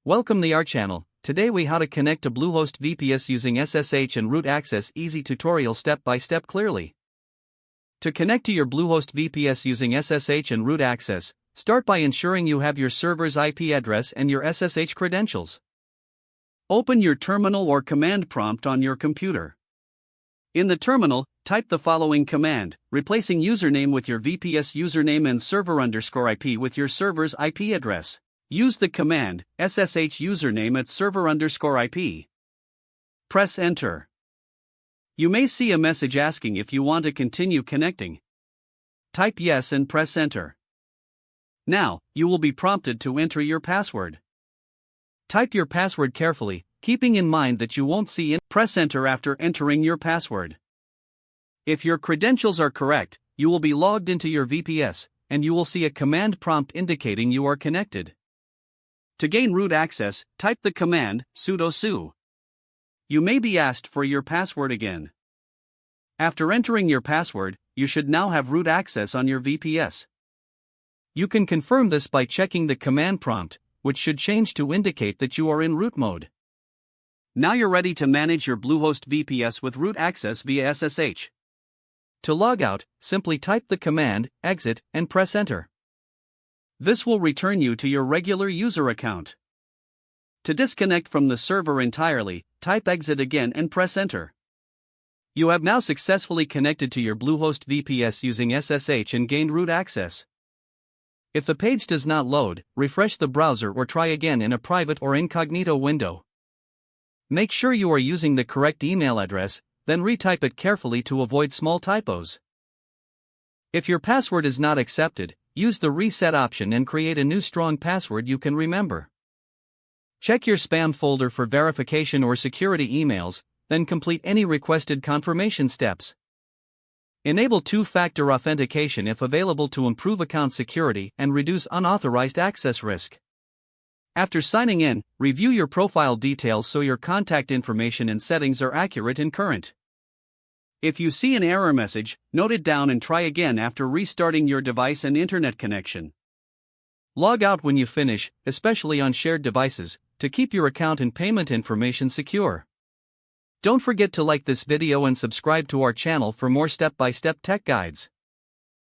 Welcome to our channel. Today we how to connect to Bluehost VPS using SSH and root access. Easy tutorial step by step clearly. To connect to your Bluehost VPS using SSH and root access, start by ensuring you have your server's IP address and your SSH credentials. Open your terminal or command prompt on your computer. In the terminal, type the following command, replacing username with your VPS username and server_IP with your server's IP address. Use the command SSH username at server_IP. Press enter. You may see a message asking if you want to continue connecting. Type yes and press enter. Now, you will be prompted to enter your password. Type your password carefully, keeping in mind that you won't see it. Press enter after entering your password. If your credentials are correct, you will be logged into your VPS, and you will see a command prompt indicating you are connected. To gain root access, type the command sudo su. You may be asked for your password again. After entering your password, you should now have root access on your VPS. You can confirm this by checking the command prompt, which should change to indicate that you are in root mode. Now you're ready to manage your Bluehost VPS with root access via SSH. To log out, simply type the command exit and press enter. This will return you to your regular user account. To disconnect from the server entirely, type exit again and press enter. You have now successfully connected to your Bluehost VPS using SSH and gained root access. If the page does not load, refresh the browser or try again in a private or incognito window. Make sure you are using the correct email address, then retype it carefully to avoid small typos. If your password is not accepted, use the reset option and create a new strong password you can remember. Check your spam folder for verification or security emails, then complete any requested confirmation steps. Enable two-factor authentication if available to improve account security and reduce unauthorized access risk. After signing in, review your profile details so your contact information and settings are accurate and current. If you see an error message, note it down and try again after restarting your device and internet connection. Log out when you finish, especially on shared devices, to keep your account and payment information secure. Don't forget to like this video and subscribe to our channel for more step-by-step tech guides.